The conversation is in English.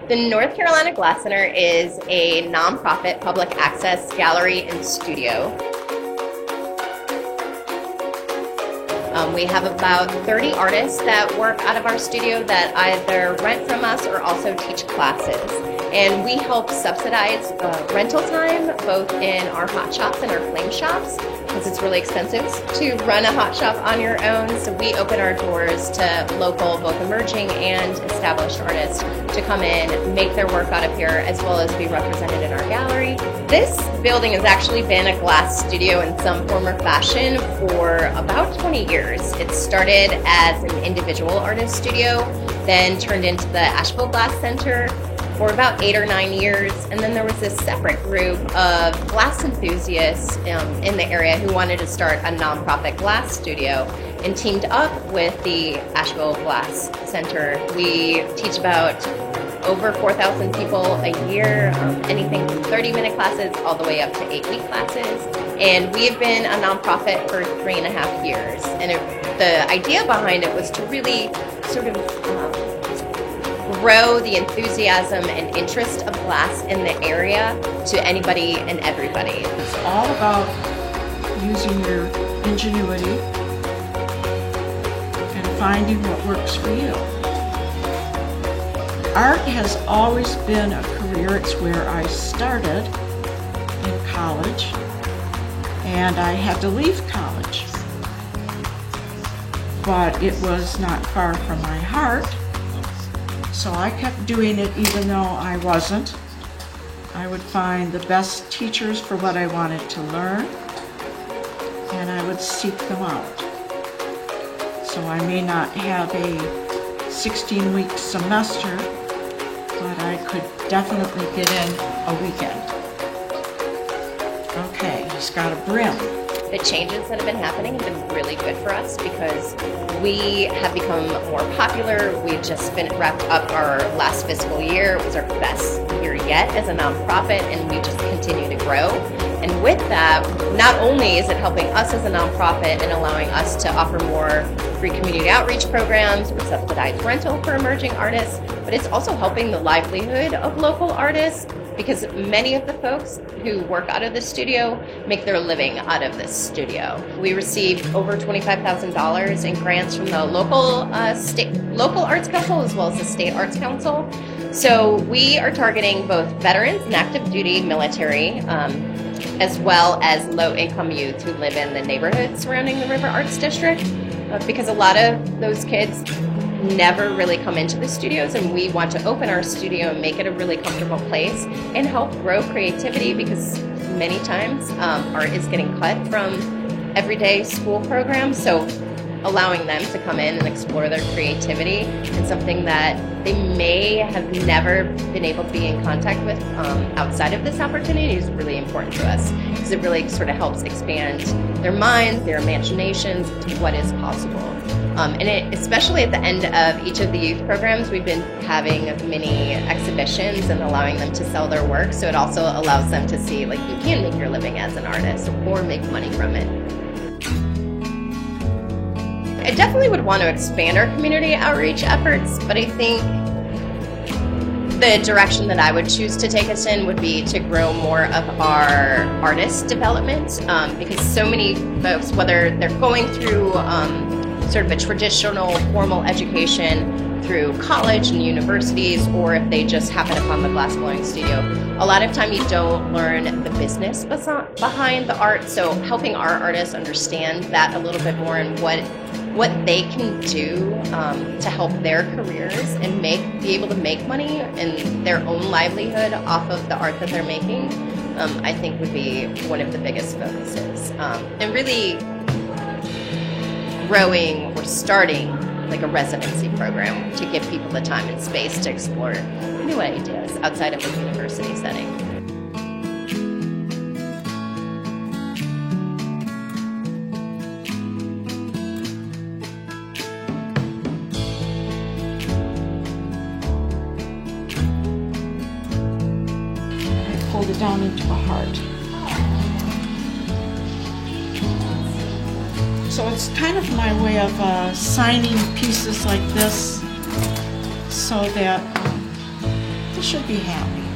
The North Carolina Glass Center is a nonprofit public access gallery and studio. We have about 30 artists that work out of our studio that either rent from us or also teach classes. And we help subsidize rental time both in our hot shops and our flame shops, because it's really expensive to run a hot shop on your own. So we open our doors to local, both emerging and established artists to come in, make their work out of here, as well as be represented in our gallery. This building has actually been a glass studio in some form or fashion for about 20 years. It started as an individual artist studio, then turned into the Asheville Glass Center for about 8 or 9 years, and then there was this separate group of glass enthusiasts in the area who wanted to start a nonprofit glass studio and teamed up with the Asheville Glass Center. We teach about over 4,000 people a year, anything from 30-minute classes all the way up to 8-week classes. And we have been a nonprofit for 3.5 years. And the idea behind it was to really sort of grow the enthusiasm and interest of glass in the area to anybody and everybody. It's all about using your ingenuity and finding what works for you. Art has always been a career. It's where I started in college, and I had to leave college. But it was not far from my heart. So I kept doing it even though I wasn't. I would find the best teachers for what I wanted to learn, and I would seek them out. So I may not have a 16-week semester, but I could definitely get in a weekend. Okay, he's got a brim. The changes that have been happening have been really good for us because we have become more popular. We've just wrapped up our last fiscal year. It was our best year yet as a nonprofit, and we just continue to grow. And with that, not only is it helping us as a nonprofit and allowing us to offer more free community outreach programs or subsidized rental for emerging artists, but it's also helping the livelihood of local artists, because many of the folks who work out of the studio make their living out of this studio. We received over $25,000 in grants from the local Arts Council as well as the State Arts Council. So we are targeting both veterans and active duty military, as well as low-income youth who live in the neighborhoods surrounding the River Arts District, because a lot of those kids never really come into the studios, and we want to open our studio and make it a really comfortable place and help grow creativity, because many times art is getting cut from everyday school programs. So allowing them to come in and explore their creativity and something that they may have never been able to be in contact with outside of this opportunity is really important to us, because it really sort of helps expand their minds, their imaginations to what is possible. And especially at the end of each of the youth programs, we've been having mini exhibitions and allowing them to sell their work. So it also allows them to see, like, you can make your living as an artist or make money from it. I definitely would want to expand our community outreach efforts, but I think the direction that I would choose to take us in would be to grow more of our artist development, because so many folks, whether they're going through sort of a traditional formal education through college and universities, or if they just happen upon the glass blowing studio, a lot of time you don't learn the business behind the art. So helping our artists understand that a little bit more and what they can do to help their careers and be able to make money and their own livelihood off of the art that they're making, I think would be one of the biggest focuses. And really growing or starting like a residency program to give people the time and space to explore new ideas outside of a university setting. I pulled it down into a heart. So it's kind of my way of signing pieces like this so that You should be happy.